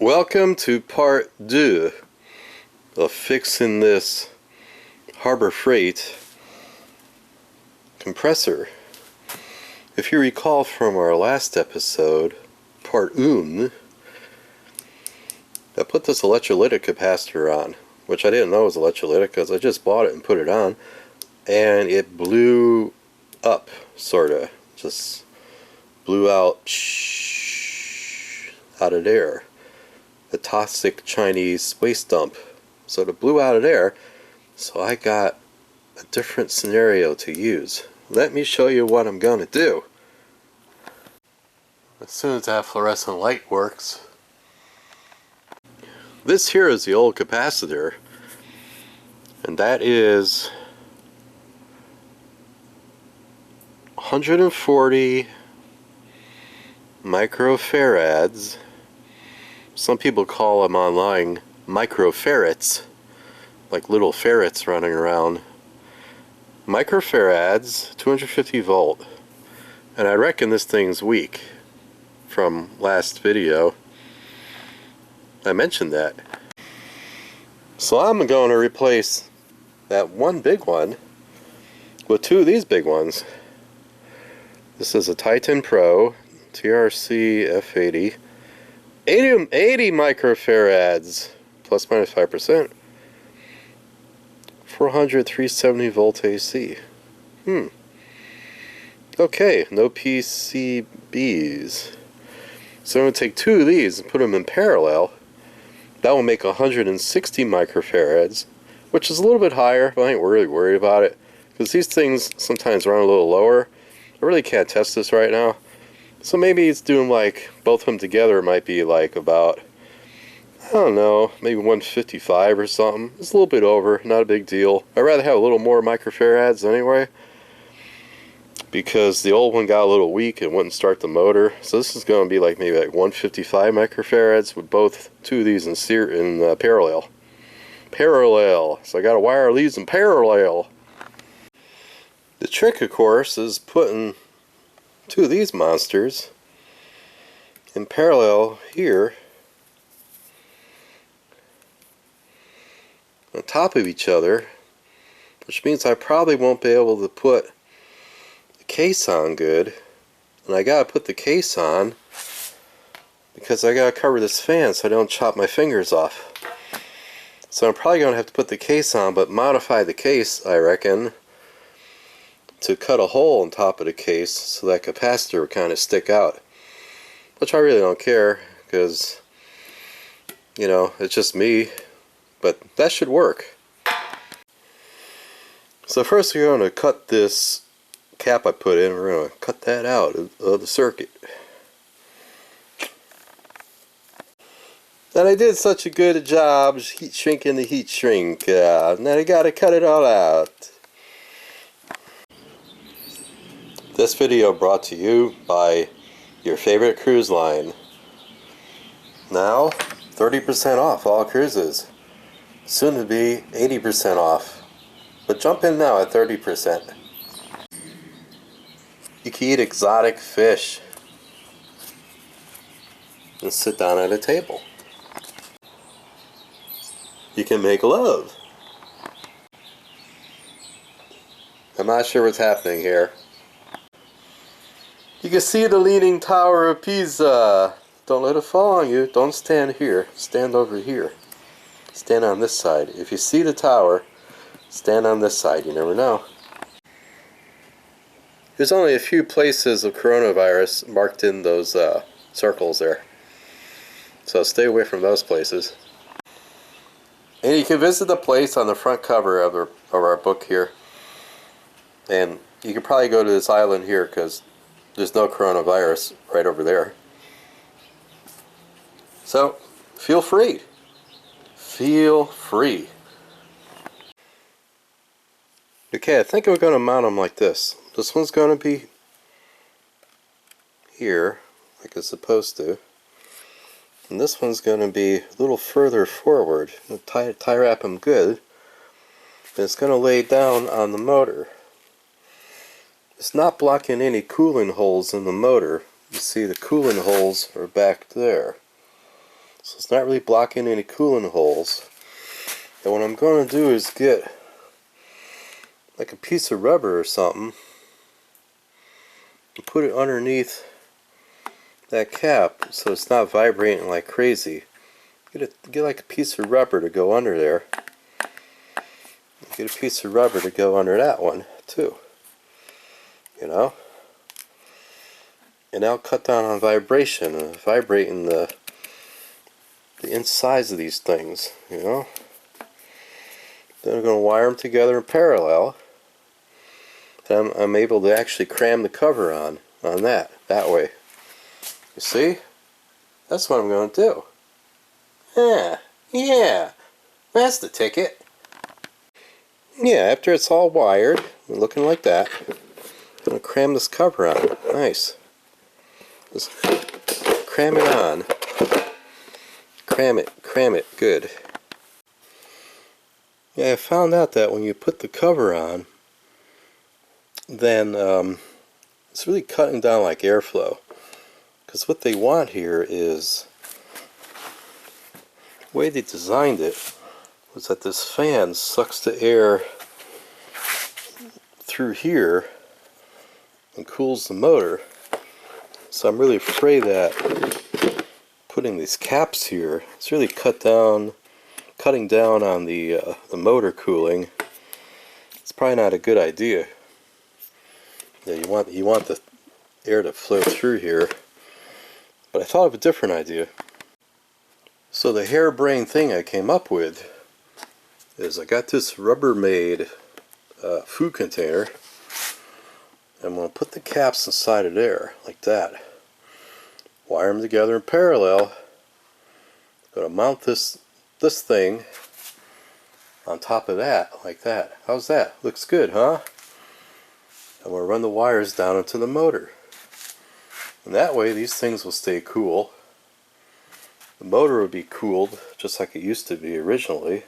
Welcome to part 2 of fixing this Harbor Freight compressor. If you recall from our last episode, part 1, I put this electrolytic capacitor on, which I didn't know was electrolytic because I just bought it and put it on, and it blew up, sorta. Just blew out of there. A toxic Chinese waste dump. So it blew out of there, so I got a different scenario to use. Let me show you what I'm going to do. As soon as that fluorescent light works. This here is the old capacitor, and that is 140 microfarads. Some people call them online microfarats, like little ferrets running around. Microfarads, 250 volt, and I reckon this thing's weak. From last video, I mentioned that. So I'm going to replace that one big one with two of these big ones. This is a Titan Pro TRC F80. 80 microfarads, plus minus 5%. 400 370 volt AC. Okay, no PCBs. So I'm going to take two of these and put them in parallel. That will make 160 microfarads, which is a little bit higher, but I ain't really worried about it, because these things sometimes run a little lower. I really can't test this right now. So maybe it's doing like, both of them together might be like about, I don't know, maybe 155 or something. It's a little bit over, not a big deal. I'd rather have a little more microfarads anyway, because the old one got a little weak and wouldn't start the motor. So this is going to be like maybe like 155 microfarads with both two of these in parallel. So I got to wire these in parallel. The trick, of course, is putting two of these monsters in parallel here on top of each other, which means I probably won't be able to put the case on good, and I gotta put the case on because I gotta cover this fan so I don't chop my fingers off. So I'm probably gonna have to put the case on, but modify the case, I reckon, to cut a hole on top of the case so that capacitor would kind of stick out, which I really don't care because, you know, it's just me, but that should work. So first we're going to cut this cap I put in. We're going to cut that out of the circuit. And I did such a good job heat shrinking the heat shrink. Now I got to cut it all out. This video brought to you by your favorite cruise line. Now 30% off all cruises. Soon to be 80% off. But jump in now at 30%. You can eat exotic fish and sit down at a table. You can make love. I'm not sure what's happening here. You can see the Leaning Tower of Pisa. Don't let it fall on you. Don't stand here. Stand over here. Stand on this side. If you see the tower, stand on this side. You never know. There's only a few places of coronavirus marked in those circles there. So stay away from those places. And you can visit the place on the front cover of our book here. And you can probably go to this island here because there's no coronavirus right over there. So, feel free. Feel free. Okay, I think we're going to mount them like this. This one's going to be here, like it's supposed to. And this one's going to be a little further forward. Tie wrap them good. And it's going to lay down on the motor. It's not blocking any cooling holes in the motor. You see the cooling holes are back there. So it's not really blocking any coolant holes. And what I'm going to do is get like a piece of rubber or something and put it underneath that cap so it's not vibrating like crazy. Get like a piece of rubber to go under there. Get a piece of rubber to go under that one too. You know? And that'll cut down on vibration and vibrating the insides of these things, you know? Then I'm going to wire them together in parallel. And I'm able to actually cram the cover on that way. You see? That's what I'm going to do. Yeah, that's the ticket. Yeah, after it's all wired, looking like that, I'm going to cram this cover on. Nice. Just cram it on. Cram it, good. Yeah, I found out that when you put the cover on, then it's really cutting down like airflow. Because what they want here is, the way they designed it was that this fan sucks the air through here and cools the motor. So I'm really afraid that putting these caps here, it's really cutting down on the motor cooling. It's probably not a good idea. Yeah, you want the air to flow through here. But I thought of a different idea. So the harebrained thing I came up with is I got this Rubbermaid food container. I'm going to put the caps inside of there, like that. Wire them together in parallel. Going to mount this thing on top of that, like that. How's that? Looks good, huh? I'm going to run the wires down into the motor. And that way these things will stay cool. The motor will be cooled just like it used to be originally,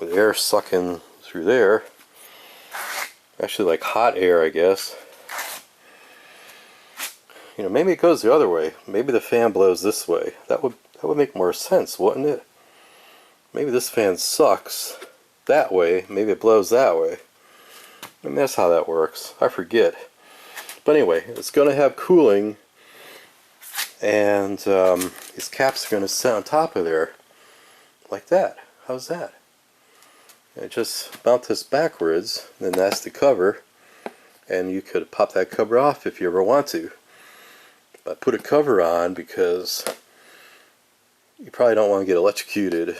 with air sucking through there. Actually like hot air, I guess. You know, maybe it goes the other way. Maybe the fan blows this way. That would make more sense, wouldn't it? Maybe this fan sucks that way, maybe it blows that way. I mean, that's how that works. I forget. But anyway, it's going to have cooling, and these caps are going to sit on top of there, like that. How's that? And just mount this backwards, and then that's the cover, and you could pop that cover off if you ever want to. But put a cover on because you probably don't want to get electrocuted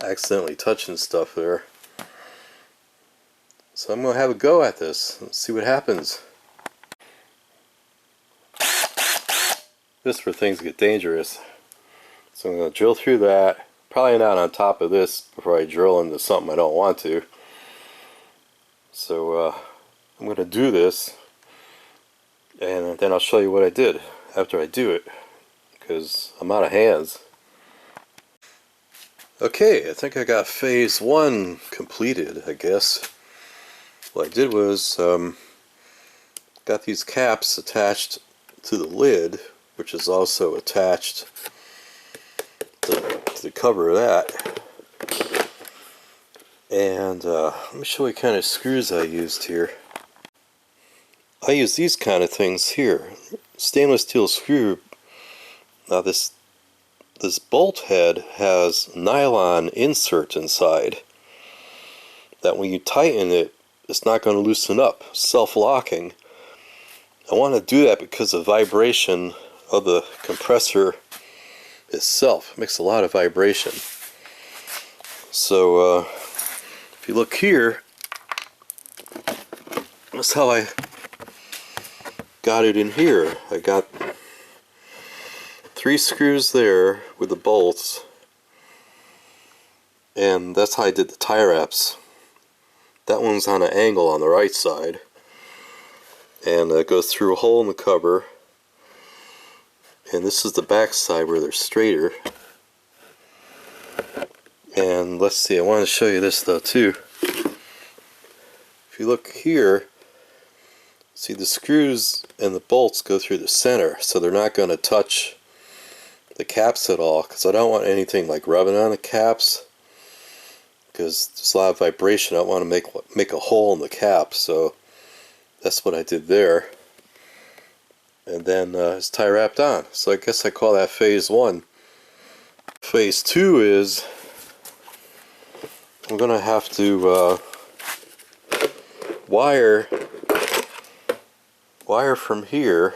accidentally touching stuff there. So I'm going to have a go at this and see what happens. This is where things get dangerous. So I'm going to drill through that. Probably not on top of this before I drill into something I don't want to. So I'm going to do this, and then I'll show you what I did after I do it, because I'm out of hands. Okay, I think I got phase 1 completed, I guess. What I did was got these caps attached to the lid, which is also attached to the cover of that. And let me show you what kind of screws I used here. I use these kind of things here. Stainless steel screw. Now this bolt head has nylon insert inside that when you tighten it, it's not going to loosen up, self-locking. I want to do that because the vibration of the compressor itself. It makes a lot of vibration. So if you look here, that's how I got it in here. I got 3 screws there with the bolts, and that's how I did the tie wraps. That one's on an angle on the right side, and it goes through a hole in the cover, and this is the back side where they're straighter. And let's see, I want to show you this though too. If you look here, see the screws and the bolts go through the center, so they're not going to touch the caps at all, because I don't want anything like rubbing on the caps, because there's a lot of vibration. I don't want to make a hole in the cap, so that's what I did there. And then it's tie wrapped on. So I guess I call that phase 1. Phase 2 is I'm gonna have to wire from here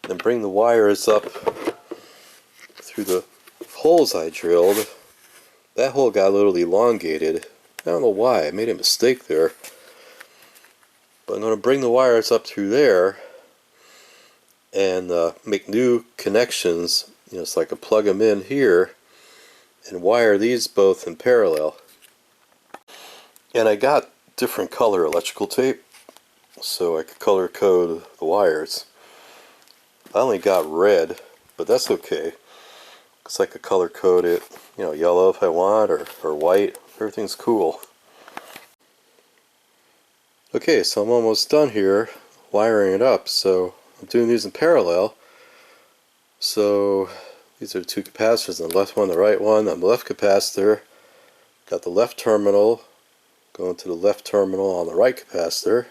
and bring the wires up through the holes I drilled. That hole got a little elongated. I don't know why, I made a mistake there. But I'm going to bring the wires up through there and make new connections, so I can plug them in here and wire these both in parallel. And I got different color electrical tape, so I could color code the wires. I only got red, but that's okay, because I could color code it, yellow if I want, or white. Everything's cool. Okay, so I'm almost done here wiring it up. So I'm doing these in parallel. So these are 2 capacitors, on the left one, the right one. On the left capacitor, got the left terminal going to the left terminal on the right capacitor.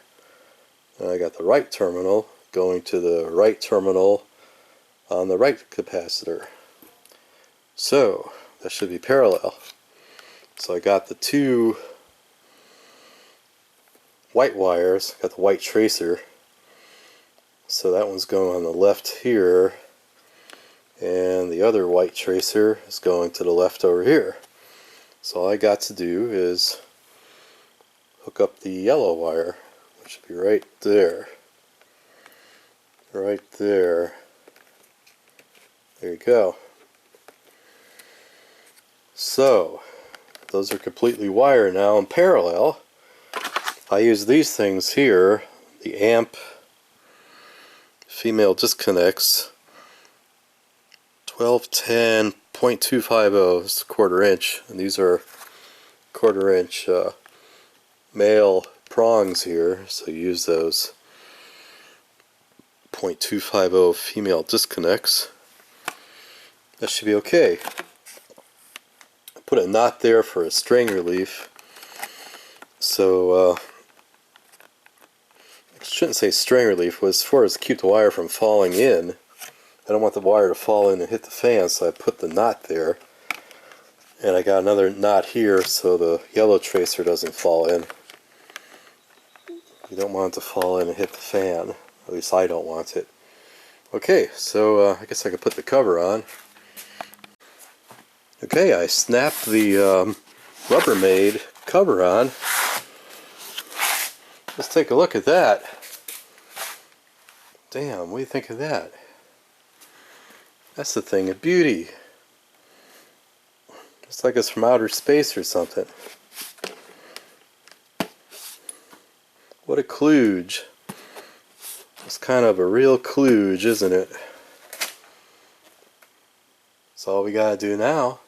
And I got the right terminal going to the right terminal on the right capacitor. So that should be parallel. So I got the 2 white wires, got the white tracer. So that one's going on the left here, and the other white tracer is going to the left over here. So all I got to do is hook up the yellow wire, which should be right there. Right there. There you go. So those are completely wired now in parallel. I use these things here, the amp female disconnects, 1210.250 is a 1/4 inch, and these are 1/4 inch male prongs here, so use those 0.250 female disconnects. That should be okay. I put a knot there for a strain relief, so I shouldn't say strain relief, was for as to keep the wire from falling in. I don't want the wire to fall in and hit the fan, so I put the knot there. And I got another knot here so the yellow tracer doesn't fall in. You don't want it to fall in and hit the fan. At least I don't want it. Okay, so I guess I could put the cover on. Okay, I snapped the Rubbermaid cover on. Let's take a look at that. Damn, what do you think of that? That's the thing of beauty. Looks like it's from outer space or something. What a kludge. It's kind of a real kludge, isn't it? So all we gotta do now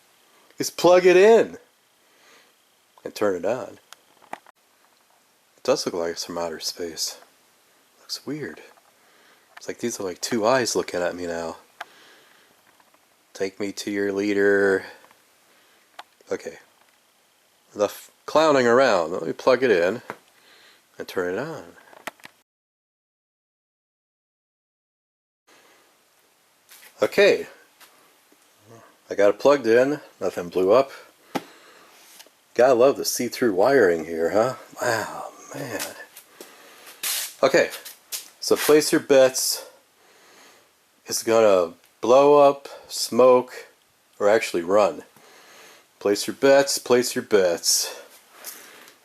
is plug it in and turn it on. It does look like it's from outer space. Looks weird. It's like these are like 2 eyes looking at me now. Take me to your leader. Okay. Enough clowning around. Let me plug it in and turn it on. Okay. I got it plugged in. Nothing blew up. Gotta love the see-through wiring here, huh? Wow, man. Okay. So place your bets. It's gonna blow up, smoke, or actually run. Place your bets, place your bets.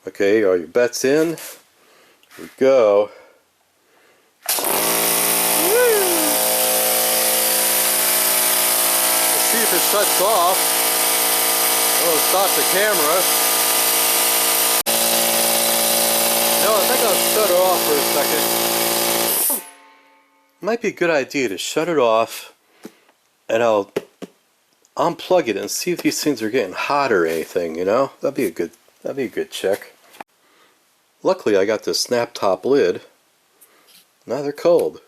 Okay, are your bets in? Here we go. Let's see if it shuts off. Oh, stop the camera. No, I think I'll shut it off for a second. Might be a good idea to shut it off, and I'll unplug it and see if these things are getting hot or anything, That'd be a good check. Luckily I got this snap top lid. Now they're cold.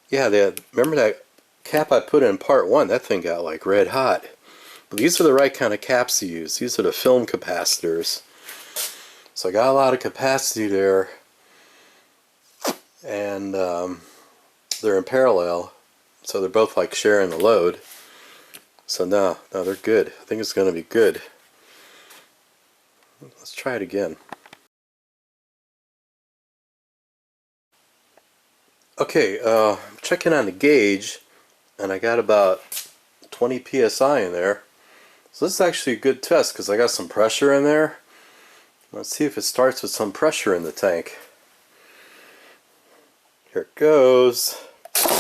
Yeah, remember that cap I put in part 1, that thing got like red hot. But these are the right kind of caps to use. These are the film capacitors. So I got a lot of capacity there, and they're in parallel, so they're both like sharing the load. So no, they're good. I think it's going to be good. Let's try it again. Okay, checking on the gauge, and I got about 20 psi in there. So this is actually a good test because I got some pressure in there. Let's see if it starts with some pressure in the tank. Here it goes. Unreal.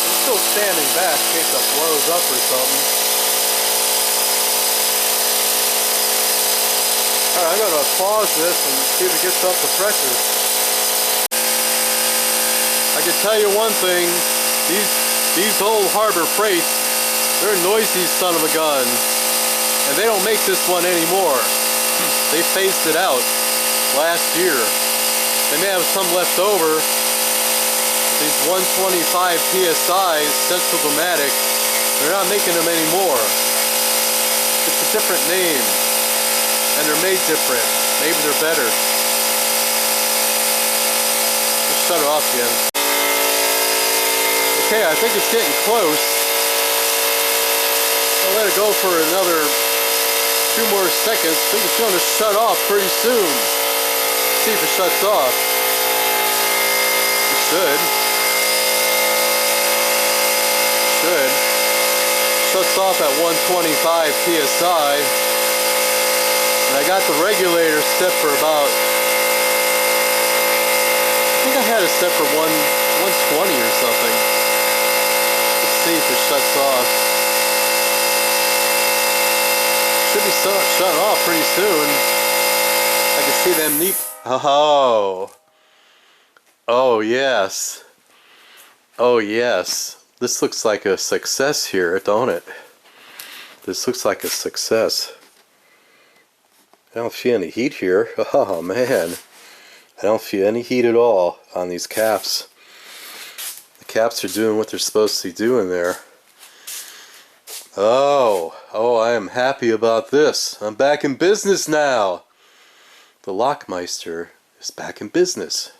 I'm still standing back in case it blows up or something. Alright, I'm going to pause this and see if it gets up to pressure. I can tell you one thing, these old Harbor Freights, they're a noisy son of a gun. And they don't make this one anymore. They phased it out last year. They may have some left over. These 125 psi central dramatic, they're not making them anymore. It's a different name. And they're made different. Maybe they're better. Let's shut it off again. Okay, I think it's getting close. I'll let it go for another 2 more seconds. I think it's going to shut off pretty soon. See if it shuts off. It should. Shuts off at 125 psi. And I got the regulator set for about, I think I had it set for 120 or something. Let's see if it shuts off. Should be shutting off pretty soon. I can see them neat. Oh. Oh yes. Oh yes. This looks like a success here, don't it? This looks like a success. I don't feel any heat here. Oh man. I don't feel any heat at all on these caps. The caps are doing what they're supposed to be doing there. Oh, I am happy about this. I'm back in business now. The Lockmeister is back in business.